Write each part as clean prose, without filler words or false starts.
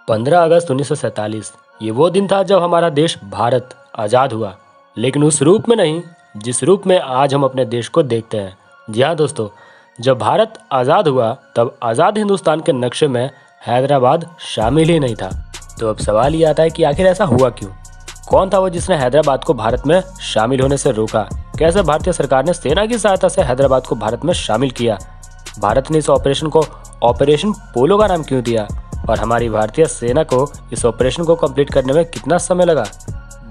15 अगस्त 1947 ये वो दिन था जब हमारा देश भारत आज़ाद हुआ, लेकिन उस रूप में नहीं जिस रूप में आज हम अपने देश को देखते हैं। जी हाँ दोस्तों, जब भारत आज़ाद हुआ तब आज़ाद हिंदुस्तान के नक्शे में हैदराबाद शामिल ही नहीं था। तो अब सवाल ये आता है कि आखिर ऐसा हुआ क्यों? कौन था वो जिसने हैदराबाद को भारत में शामिल होने से रोका? कैसे भारतीय सरकार ने सेना की सहायता से हैदराबाद को भारत में शामिल किया? भारत ने इस ऑपरेशन को ऑपरेशन पोलो का नाम क्यों दिया? और हमारी भारतीय सेना को इस ऑपरेशन को कंप्लीट करने में कितना समय लगा?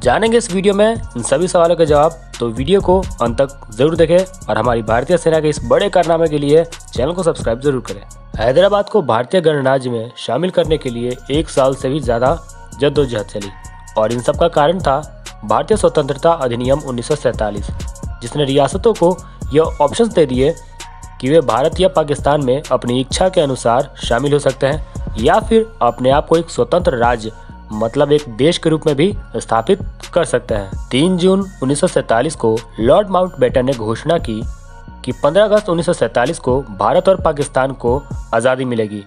जानेंगे इस वीडियो में इन सभी सवालों के जवाब। तो वीडियो को अंत तक जरूर देखें और हमारी भारतीय सेना के इस बड़े कारनामे के लिए चैनल को सब्सक्राइब जरूर करें। हैदराबाद को भारतीय गणराज्य में शामिल करने के लिए 1 साल से भी ज्यादा जद्दोजहद चली और इन सब का कारण था भारतीय स्वतंत्रता अधिनियम 1947, जिसने रियासतों को यह ऑप्शन दे दिए कि वे भारत या पाकिस्तान में अपनी इच्छा के अनुसार शामिल हो सकते हैं या फिर अपने आप को एक स्वतंत्र राज्य मतलब एक देश के रूप में भी स्थापित कर सकते हैं। 3 जून 1947 को लॉर्ड माउंटबेटन ने घोषणा की कि 15 अगस्त 1947 को भारत और पाकिस्तान को आज़ादी मिलेगी।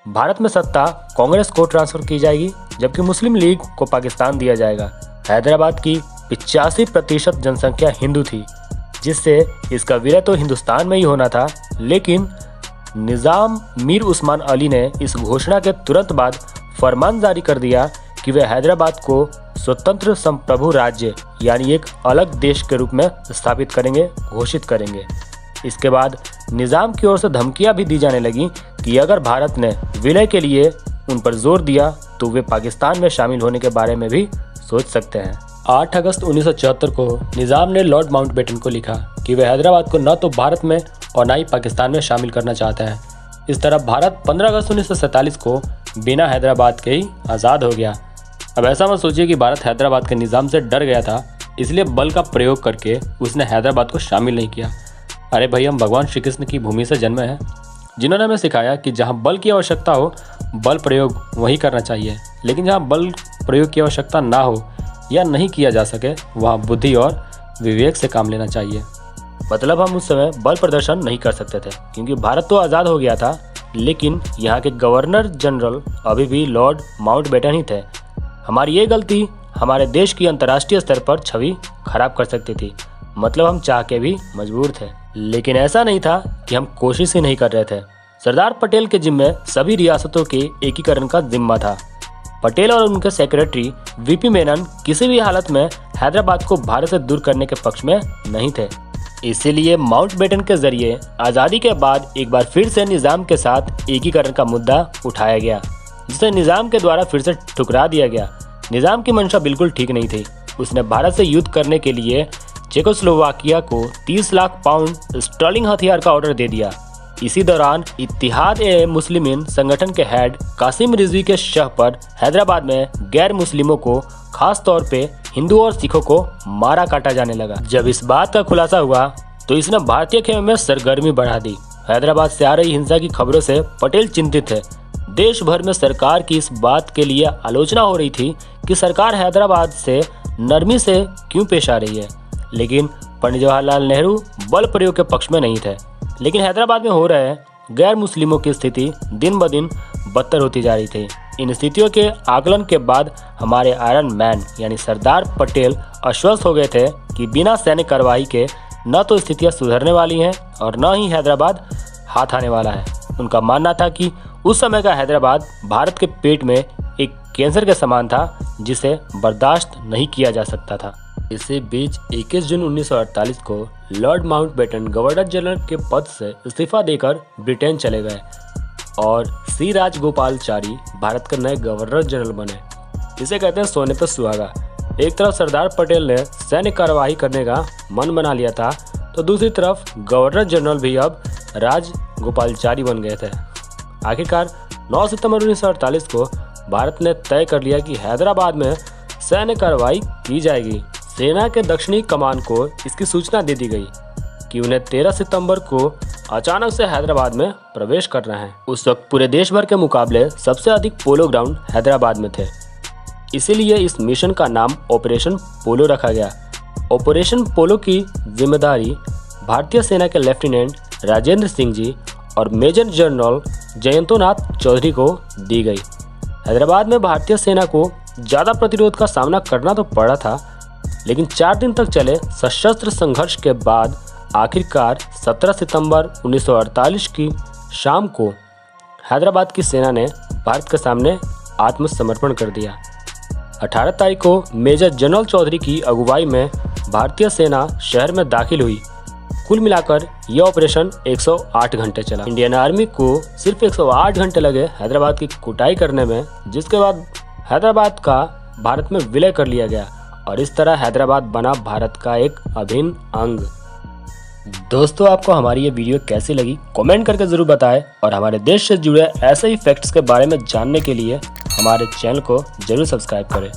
भारत में सत्ता कांग्रेस को ट्रांसफर की जाएगी जबकि मुस्लिम लीग को पाकिस्तान दिया जाएगा। हैदराबाद की 85% जनसंख्या हिंदू थी, जिससे इसका विलय तो हिंदुस्तान में ही होना था, लेकिन निज़ाम मीर उस्मान अली ने इस घोषणा के तुरंत बाद फरमान जारी कर दिया कि वे हैदराबाद को स्वतंत्र संप्रभु राज्य यानी एक अलग देश के रूप में स्थापित करेंगे, घोषित करेंगे। इसके बाद निज़ाम की ओर से धमकियां भी दी जाने लगी कि अगर भारत ने विलय के लिए उन पर जोर दिया तो वे पाकिस्तान में शामिल होने के बारे में भी सोच सकते हैं। 8 अगस्त 1974 को निज़ाम ने लॉर्ड माउंटबेटन को लिखा कि वे हैदराबाद को न तो भारत में और न ही पाकिस्तान में शामिल करना चाहते हैं। इस तरह भारत 15 अगस्त 1947 को बिना हैदराबाद के ही आज़ाद हो गया। अब ऐसा मत सोचिए कि भारत हैदराबाद के निज़ाम से डर गया था, इसलिए बल का प्रयोग करके उसने हैदराबाद को शामिल नहीं किया। अरे भाई, हम भगवान श्री कृष्ण की भूमि से जन्मे हैं, जिन्होंने हमें सिखाया कि जहाँ बल की आवश्यकता हो बल प्रयोग वहीं करना चाहिए, लेकिन जहाँ बल प्रयोग की आवश्यकता ना हो या नहीं किया जा सके वहाँ बुद्धि और विवेक से काम लेना चाहिए। मतलब हम उस समय बल प्रदर्शन नहीं कर सकते थे क्योंकि भारत तो आज़ाद हो गया था, लेकिन यहाँ के गवर्नर जनरल अभी भी लॉर्ड माउंटबेटन ही थे। हमारी ये गलती हमारे देश की अंतर्राष्ट्रीय स्तर पर छवि खराब कर सकती थी। मतलब हम चाह के भी मजबूर थे, लेकिन ऐसा नहीं था कि हम कोशिश ही नहीं कर रहे थे। सरदार पटेल के जिम्मे सभी रियासतों के एकीकरण का जिम्मा था। पटेल और उनके सेक्रेटरी वीपी मेनन किसी भी हालत में हैदराबाद को भारत से दूर करने के पक्ष में नहीं थे। इसीलिए माउंटबेटन के जरिए आज़ादी के बाद एक बार फिर से निज़ाम के साथ एकीकरण का मुद्दा उठाया गया, जिसे निज़ाम के द्वारा फिर से ठुकरा दिया गया। निज़ाम की मंशा बिल्कुल ठीक नहीं थी। उसने भारत से युद्ध करने के लिए चेकोस्लोवाकिया को 30 लाख पाउंड स्टर्लिंग हथियार का ऑर्डर दे दिया। इसी दौरान इत्तिहाद ए मुस्लिमीन संगठन के हेड कासिम रिजवी के शह पर हैदराबाद में गैर मुस्लिमों को, खास तौर पे हिंदू और सिखों को मारा काटा जाने लगा। जब इस बात का खुलासा हुआ तो इसने भारतीय खेमे में सरगर्मी बढ़ा दी। हैदराबाद से आ रही हिंसा की खबरों से पटेल चिंतित थे। देश भर में सरकार की इस बात के लिए आलोचना हो रही थी कि सरकार हैदराबाद से नरमी से क्यों पेश आ रही है, लेकिन पंडित जवाहरलाल नेहरू बल प्रयोग के पक्ष में नहीं थे। लेकिन हैदराबाद में हो रहे गैर मुस्लिमों की स्थिति दिन ब दिन बदतर होती जा रही थी। इन स्थितियों के आकलन के बाद हमारे आयरन मैन यानी सरदार पटेल आश्वस्त हो गए थे कि बिना सैन्य कार्रवाई के न तो स्थितियां सुधरने वाली हैं और न ही हैदराबाद हाथ आने वाला है। उनका मानना था कि उस समय का हैदराबाद भारत के पेट में एक कैंसर के समान था, जिसे बर्दाश्त नहीं किया जा सकता था। इसी बीच 21 जून 1948 को लॉर्ड माउंटबेटन गवर्नर जनरल के पद से इस्तीफा देकर ब्रिटेन चले गए और सी राजगोपालचारी भारत के नए गवर्नर जनरल बने। इसे कहते हैं सोने पर सुहागा। एक तरफ सरदार पटेल ने सैन्य कार्यवाही करने का मन बना लिया था, तो दूसरी तरफ गवर्नर जनरल भी अब राजगोपालचारी बन गए थे। आखिरकार 9 सितंबर 1948 को भारत ने तय कर लिया कि हैदराबाद में सैन्य कार्रवाई की जाएगी। सेना के दक्षिणी कमान को इसकी सूचना दे दी गई कि उन्हें 13 सितंबर को अचानक से हैदराबाद में प्रवेश करना है। उस वक्त पूरे देश भर के मुकाबले सबसे अधिक पोलो ग्राउंड हैदराबाद में थे, इसीलिए इस मिशन का नाम ऑपरेशन पोलो रखा गया। ऑपरेशन पोलो की जिम्मेदारी भारतीय सेना के लेफ्टिनेंट राजेंद्र सिंह जी और मेजर जनरल जयंतनाथ चौधरी को दी गई। हैदराबाद में भारतीय सेना को ज़्यादा प्रतिरोध का सामना करना तो पड़ा था, लेकिन 4 दिन तक चले सशस्त्र संघर्ष के बाद आखिरकार 17 सितंबर 1948 की शाम को हैदराबाद की सेना ने भारत के सामने आत्मसमर्पण कर दिया। 18 तारीख को मेजर जनरल चौधरी की अगुवाई में भारतीय सेना शहर में दाखिल हुई। कुल मिलाकर यह ऑपरेशन 108 घंटे चला। इंडियन आर्मी को सिर्फ 108 घंटे लगे हैदराबाद की कुटाई करने में, जिसके बाद हैदराबाद का भारत में विलय कर लिया गया और इस तरह हैदराबाद बना भारत का एक अभिन्न अंग। दोस्तों, आपको हमारी ये वीडियो कैसी लगी कमेंट करके ज़रूर बताएं और हमारे देश से जुड़े ऐसे ही फैक्ट्स के बारे में जानने के लिए हमारे चैनल को ज़रूर सब्सक्राइब करें।